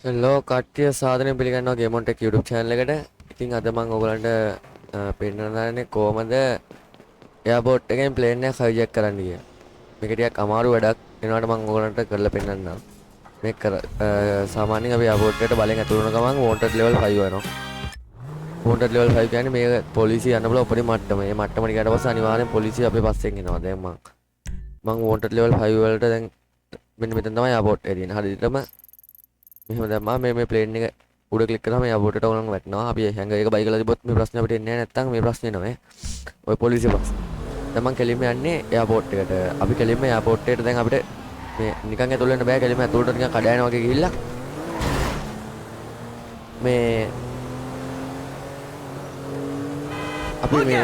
Hello කට්ටිය සාදරයෙන් පිළිගන්නවා ගේමොන් ටෙක් YouTube channel එකට. ඉතින් අද මම ඔයගලන්ට පෙන්නන්න දාන්නේ කොහමද එයාපෝට් එකෙන් ප්ලේන් එක hijack කරන්න කියලා. මේක ටිකක් අමාරු වැඩක්. එනවාට මම ඔයගලන්ට කරලා පෙන්නන්නම්. මේක සාමාන්‍යයෙන් අපි එයාපෝට් එකට බලෙන් ඇතුළු වෙන ගමන් wanted level 5 වෙනවා. wanted level 5 කියන්නේ මේක පොලිසිය යන්න බල උපරිම මට්ටම. මේ මට්ටම ටිකට පස්සේ අනිවාර්යෙන් පොලිසිය අපේ පස්සෙන් එනවා. දැන් මම wanted level 5 වලට දැන් මෙන්න මෙතන තමයි එයාපෝට් එක තියෙන්නේ. හරියටම මෙහෙම දැම්මා මේ ප්ලේන් එක උඩ ක්ලික් කරාම එයාපෝට් එකට උලන් වැටෙනවා. අපි හැංග එක බයි කරලා තිබ්බොත් මේ ප්‍රශ්නේ අපිට එන්නේ නැහැ. නැත්තම් මේ ප්‍රශ්නේ නෑ. ඔය පොලිසිය ප්‍රශ්නේ. දැන් මම කෙලින්ම යන්නේ එයාපෝට් එකට. අපි කෙලින්ම එයාපෝට් එකට දැන් අපිට මේ නිකන් ඇතුල් වෙන්න බෑ. කෙලින්ම ඇතුළට නිකන් කඩ යනවා වගේ ගිහිල්ලා මේ අපි මේ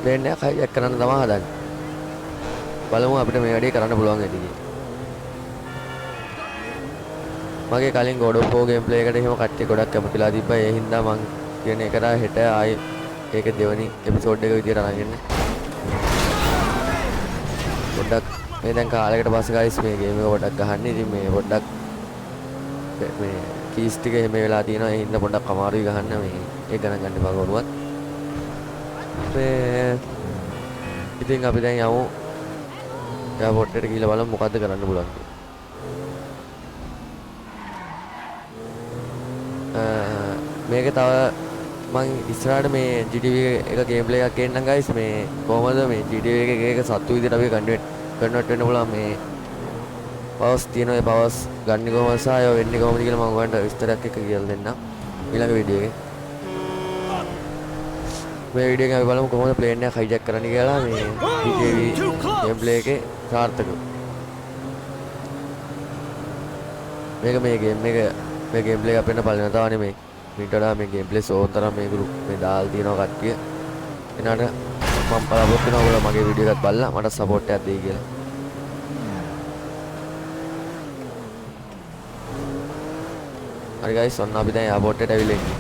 ප්ලේන් එක hijack කරන්න තමයි හදන්නේ. බලමු අපිට මේ වැඩේ කරන්න පුළුවන් ඇති කියලා. මගේ කලින් God of War game play එකට එහෙම කට්ටිය ගොඩක් කැමතිලා තිබ්බා. ඒ හින්දා මං කියන එකට හෙට ආයේ ඒක දෙවනි එපිසෝඩ් එක විදියට අරන් එන්න. පොඩ්ඩක් මේ දැන් කාලයකට පස්සේ ගයිස් මේ ගේම් එක පොඩ්ඩක් ගහන්නේ. ඉතින් මේ පොඩ්ඩක් මේ කීස් ටික එහෙම වෙලා තියෙනවා. ඒ හින්දා පොඩ්ඩක් අමාරුයි ගහන්න. මේ ඒක ගණන් ගන්න එපා කවුරුවත්. මේ ඉතින් අපි දැන් යමු එයාපෝට් එකට ගිහලා බලමු මොකද්ද කරන්න පුළුවන් කියලා. මේක තව මං ඉස්සරහට මේ GTV එක ගේම් ප්ලේ එකක් ගේන්නම් ගයිස්. මේ කොහමද මේ GTV එක සත්තු විදිහට අපි කන්වර්ට් වෙන්න පුළුවන්. මේ පවර්ස් තියෙන ඒ පවර්ස් ගන්න කොහමද සහ ඒවා වෙන්නේ කොහමද කියලා මම ඔයගන්ට විස්තරයක් එක්ක කියලා දෙන්නම් ඊළඟ වීඩියෝ එකේ. මේ වීඩියෝ එකේ අපි බලමු කොහොමද ප්ලේන් එක hijack කරන්න කියලා. මේ GTV ගේම් ප්ලේ එකේ සාර්ථකව මේ ගේම් ප්ලේ එක අපෙන්න බලන තාව නෙමෙයි. මීට වඩා මේ ගේම් ප්ලේ සෝන් තරම් මේ ගෲප් මේ දාලා තියෙනවා කට්ටිය. එනවාට මම බලාපොරොත්තු වෙනවා ඔයගොල්ලෝ මගේ වීඩියෝ එකත් බලලා මට සපෝට් එකක් දෙයි කියලා. හරි ගයිස් ඔන්න අපි දැන් එයාපෝට් එකට ඇවිල්ලා ඉන්නේ.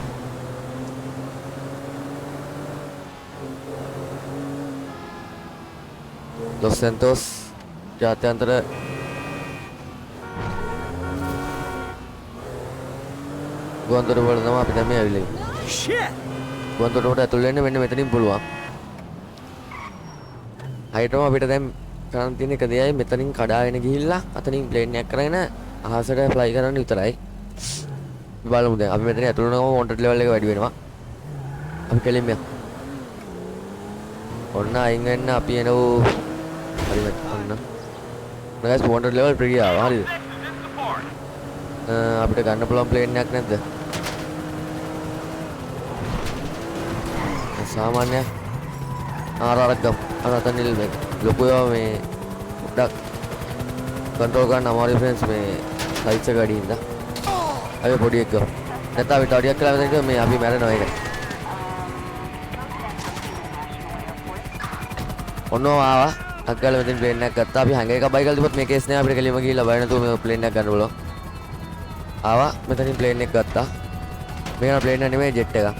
ලොස් සැන්තෝස් ජාත්‍යන්තර ගුවන්තොටුපළ තමයි අපි දැන් මේ ඇවිල්ලා ඉන්නේ. ගුවන්තොටුපළට ඇතුල් වෙන්න මෙන්න මෙතනින් පුළුවන්. හයිටම අපිට දැන් කරන්න තියෙන එක දෙයයි මෙතනින් කඩාගෙන ගිහිල්ලා අතනින් ප්ලේන් එකක් කරගෙන අහසට ෆ්ලයි කරන්න විතරයි. බලමු දැන් අපි මෙතන ඇතුල් වෙනකොම wanted level එක වැඩි වෙනවා. අපි කෙලින්ම ඔන්න අයින් වෙන්න අපි එනෝ හරියට ඔන්න. guys wanted level pretty ආවා හරිද? අපිට ගන්න පුළුවන් ප්ලේන් එකක් නැද්ද? සාමාන්‍ය ආරාරක් ගම් අතන නිල් මේක ලොකු ඒවා මේ පොඩ්ඩක් කන්ට්‍රෝල් ගන්න අමාරු ෆ්‍රෙන්ඩ්ස් මේ ලයිට්ස් එක වැඩි හින්දා අපි පොඩි එක ගමු. නැත්නම් අපි ටඩියක් කියලා මෙතන මේ අපි මැරෙනවා ඒක. ඔන්න ආවා අක්කල මෙතන ප්ලේන් එකක් ගත්තා. අපි හැංග එක බයි කරලා තිබ්බත් මේ කේස් නෑ අපිට කෙලිම ගිහිල්ලා බය නැතුව මේ ප්ලේන් එකක් ගන්න පුළුවන්. ආවා මෙතනින් ප්ලේන් එක ගත්තා. මේක ප්ලේන් එක නෙමෙයි ජෙට් එකක්.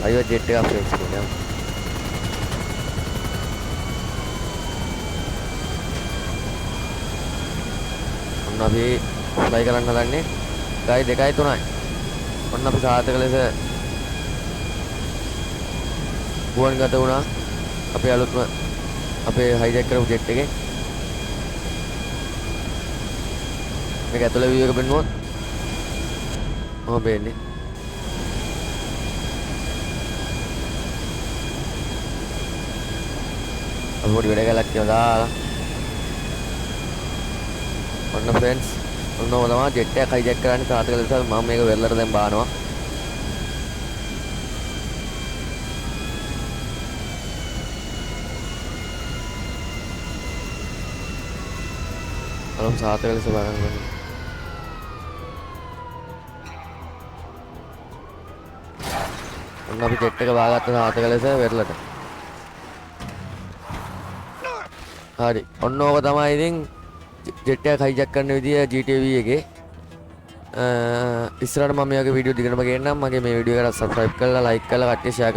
අයියෝ ජෙට් එකක් ෆ්‍රෙන්ඩ්ස් කියනවා. ඔන්න අපි බයි කරන්න හදන්නේ ගයි 2යි 3යි. ඔන්න අපි සාර්ථක ලෙස ගුවන්ගත වුණා. අපේ අලුත්ම අපේ hijack කරපු ජෙට් එකේ. මේක ඇතුළේ view එක බලනොත් ඔහොම වෙන්නේ. අපි පොඩි වැඩ ගලක් කියලා දාලා ඔන්න ෆ්‍රෙන්ඩ්ස් ඔන්නම තමයි ජෙට් එක hijack කරන්නේ සාර්ථක ලෙස. මම මේක වෙරළට දැන් බානවා. අලුම් සාර්ථක ලෙස බලන්න. ඔන්න අපි ජෙට් එක බාගත්ත සාර්ථක ලෙස වෙරළට. හරි ඔන්න ඕක තමයි ඉතින් ජෙට් එක hijack කරන විදිය GTV එකේ. ඉස්සරහට මම මේ වගේ වීඩියෝ දිගටම ගේන්නම්. මගේ මේ වීඩියෝ එකට subscribe කරලා like කරලා කට්ටිය share කරලා